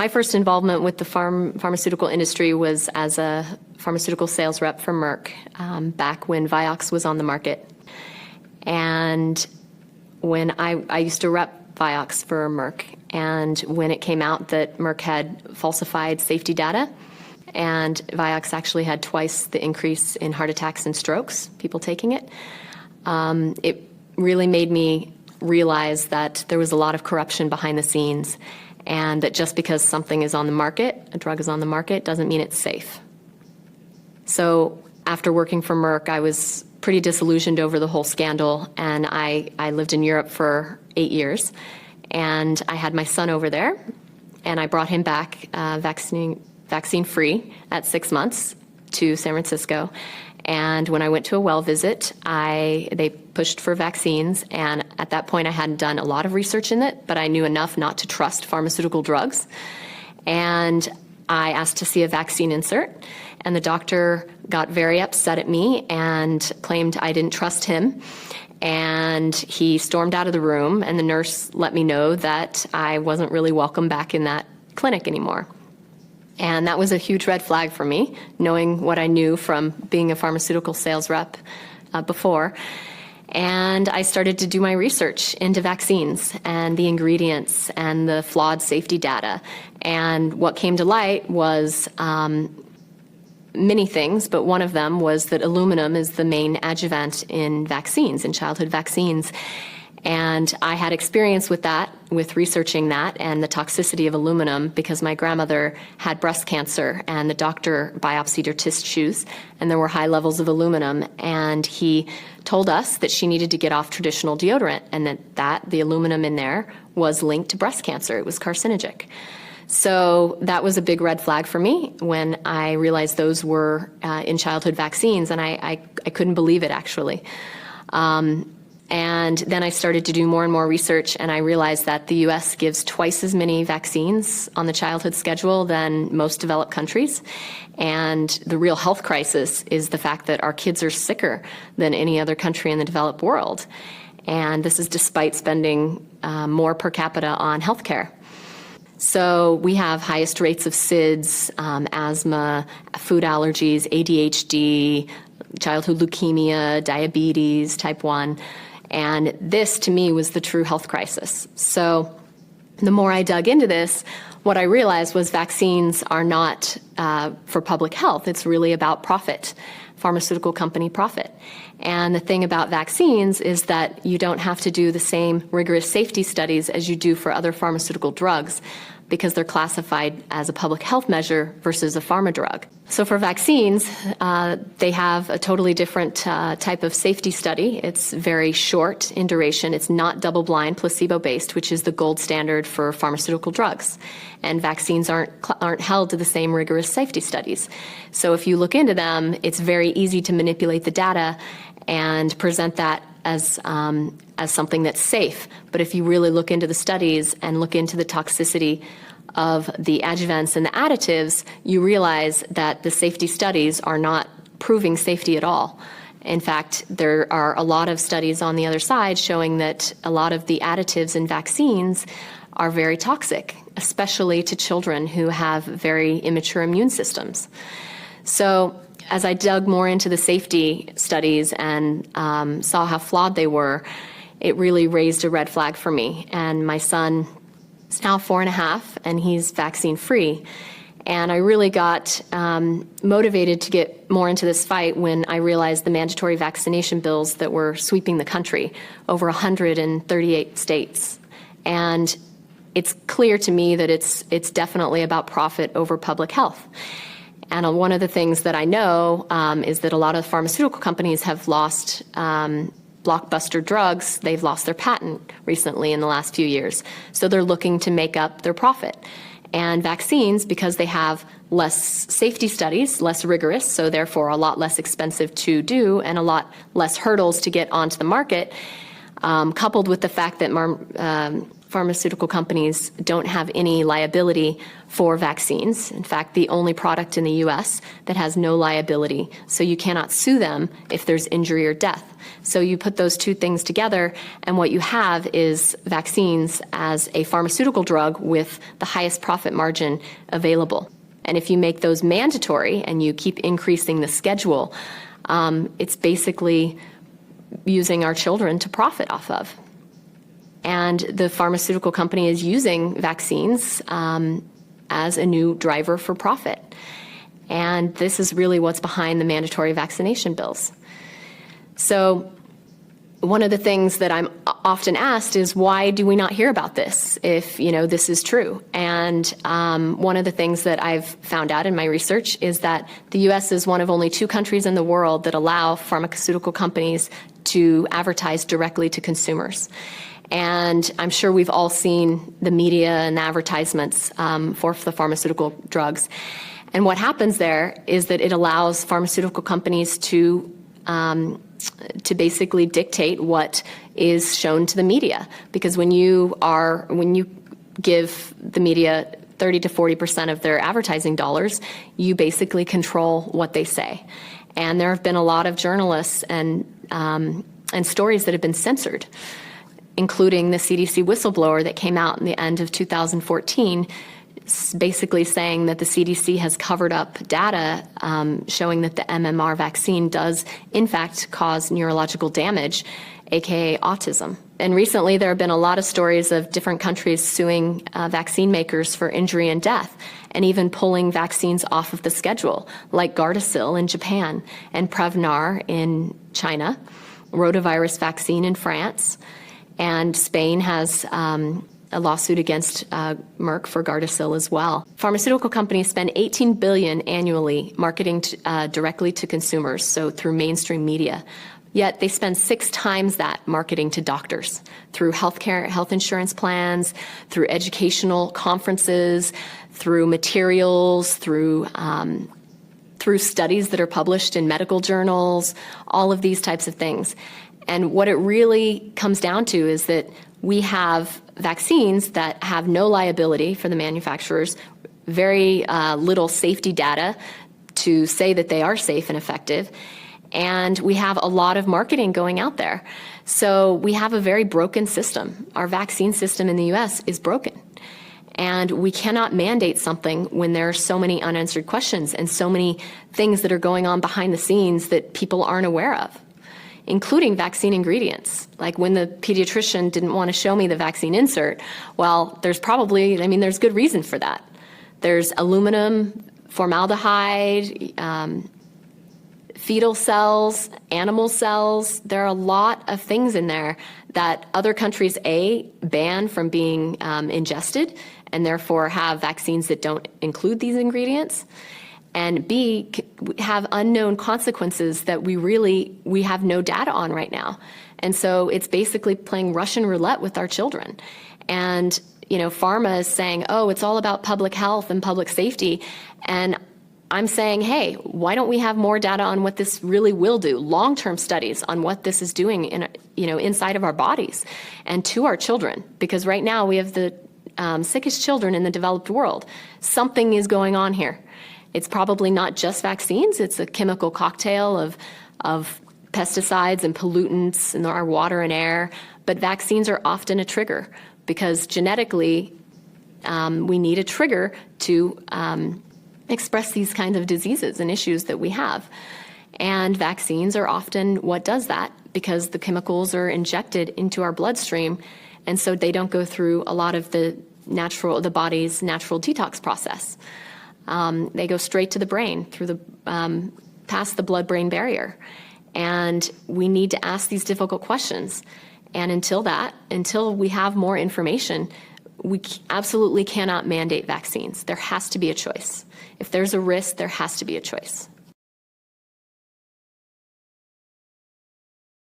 My first involvement with the pharmaceutical industry was as a pharmaceutical sales rep for Merck back when Vioxx was on the market. And when I used to rep Vioxx for Merck, and when it came out that Merck had falsified safety data, and Vioxx actually had twice the increase in heart attacks and strokes, people taking it, it really made me realize that there was a lot of corruption behind the scenes, and that just because something is on the market, a drug is on the market, doesn't mean it's safe. So after working for Merck, I was pretty disillusioned over the whole scandal, and I lived in Europe for 8 years, and I had my son over there, and I brought him back vaccine-free at 6 months to San Francisco. And when I went to a well visit, they pushed for vaccines, and at that point I hadn't done a lot of research in it, but I knew enough not to trust pharmaceutical drugs. And I asked to see a vaccine insert, and the doctor got very upset at me and claimed I didn't trust him. And he stormed out of the room, and the nurse let me know that I wasn't really welcome back in that clinic anymore. And that was a huge red flag for me, knowing what I knew from being a pharmaceutical sales rep before. And I started to do my research into vaccines and the ingredients and the flawed safety data. And what came to light was many things, but one of them was that aluminum is the main adjuvant in vaccines, in childhood vaccines. And I had experience with that, with researching that and the toxicity of aluminum, because my grandmother had breast cancer and the doctor biopsied her tissues and there were high levels of aluminum, and he told us that she needed to get off traditional deodorant, and that the aluminum in there was linked to breast cancer. It was carcinogenic. So that was a big red flag for me when I realized those were in childhood vaccines, and I couldn't believe it, actually. And then I started to do more and more research, and I realized that the U.S. gives twice as many vaccines on the childhood schedule than most developed countries. And the real health crisis is the fact that our kids are sicker than any other country in the developed world. And this is despite spending more per capita on healthcare. So we have highest rates of SIDS, asthma, food allergies, ADHD, childhood leukemia, diabetes, type 1. And this, to me, was the true health crisis. So the more I dug into this, what I realized was vaccines are not for public health. It's really about profit, pharmaceutical company profit. And the thing about vaccines is that you don't have to do the same rigorous safety studies as you do for other pharmaceutical drugs, because they're classified as a public health measure versus a pharma drug. So for vaccines, they have a totally different type of safety study. It's very short in duration. It's not double-blind, placebo-based, which is the gold standard for pharmaceutical drugs. And vaccines aren't held to the same rigorous safety studies. So if you look into them, it's very easy to manipulate the data and present that as something that's safe. But if you really look into the studies and look into the toxicity of the adjuvants and the additives, you realize that the safety studies are not proving safety at all. In fact, there are a lot of studies on the other side showing that a lot of the additives in vaccines are very toxic, especially to children who have very immature immune systems. So as I dug more into the safety studies and saw how flawed they were, it really raised a red flag for me. And my son is now 4.5, and he's vaccine-free. And I really got motivated to get more into this fight when I realized the mandatory vaccination bills that were sweeping the country, over 138 states. And it's clear to me that it's definitely about profit over public health. And one of the things that I know is that a lot of pharmaceutical companies have lost blockbuster drugs. They've lost their patent recently in the last few years. So they're looking to make up their profit. And vaccines, because they have less safety studies, less rigorous, so therefore a lot less expensive to do and a lot less hurdles to get onto the market, coupled with the fact that pharmaceutical companies don't have any liability for vaccines. In fact, the only product in the US that has no liability. So you cannot sue them if there's injury or death. So you put those two things together, and what you have is vaccines as a pharmaceutical drug with the highest profit margin available. And if you make those mandatory and you keep increasing the schedule, it's basically using our children to profit off of. And the pharmaceutical company is using vaccines as a new driver for profit. And this is really what's behind the mandatory vaccination bills. So one of the things that I'm often asked is, why do we not hear about this if, this is true? And one of the things that I've found out in my research is that the U.S. is one of only 2 countries in the world that allow pharmaceutical companies to advertise directly to consumers. And I'm sure we've all seen the media and the advertisements for the pharmaceutical drugs. And what happens there is that it allows pharmaceutical companies to basically dictate what is shown to the media. Because when you give the media 30 to 40% of their advertising dollars, you basically control what they say. And there have been a lot of journalists and stories that have been censored, including the CDC whistleblower that came out in the end of 2014, basically saying that the CDC has covered up data showing that the MMR vaccine does, in fact, cause neurological damage, aka autism. And recently there have been a lot of stories of different countries suing vaccine makers for injury and death, and even pulling vaccines off of the schedule, like Gardasil in Japan and Prevnar in China, rotavirus vaccine in France. And Spain has a lawsuit against Merck for Gardasil as well. Pharmaceutical companies spend $18 billion annually marketing directly to consumers, so through mainstream media. Yet they spend 6 times that marketing to doctors through health insurance plans, through educational conferences, through materials, through studies that are published in medical journals, all of these types of things. And what it really comes down to is that we have vaccines that have no liability for the manufacturers, very little safety data to say that they are safe and effective, and we have a lot of marketing going out there. So we have a very broken system. Our vaccine system in the US is broken. And we cannot mandate something when there are so many unanswered questions and so many things that are going on behind the scenes that people aren't aware of, including vaccine ingredients. Like when the pediatrician didn't want to show me the vaccine insert, well, there's good reason for that. There's aluminum, formaldehyde, fetal cells, animal cells. There are a lot of things in there that other countries, A, ban from being ingested, and therefore have vaccines that don't include these ingredients, and B, have unknown consequences that we have no data on right now. And so it's basically playing Russian roulette with our children. And, pharma is saying, oh, it's all about public health and public safety. And I'm saying, hey, why don't we have more data on what this really will do, long-term studies on what this is doing inside of our bodies and to our children? Because right now we have the sickest children in the developed world. Something is going on here. It's probably not just vaccines. It's a chemical cocktail of pesticides and pollutants in our water and air. But vaccines are often a trigger because genetically we need a trigger to express these kinds of diseases and issues that we have. And vaccines are often what does that because the chemicals are injected into our bloodstream, and so they don't go through a lot of the body's natural detox process. They go straight to the brain through past the blood-brain barrier. And we need to ask these difficult questions. And until we have more information, we absolutely cannot mandate vaccines. There has to be a choice. If there's a risk, there has to be a choice.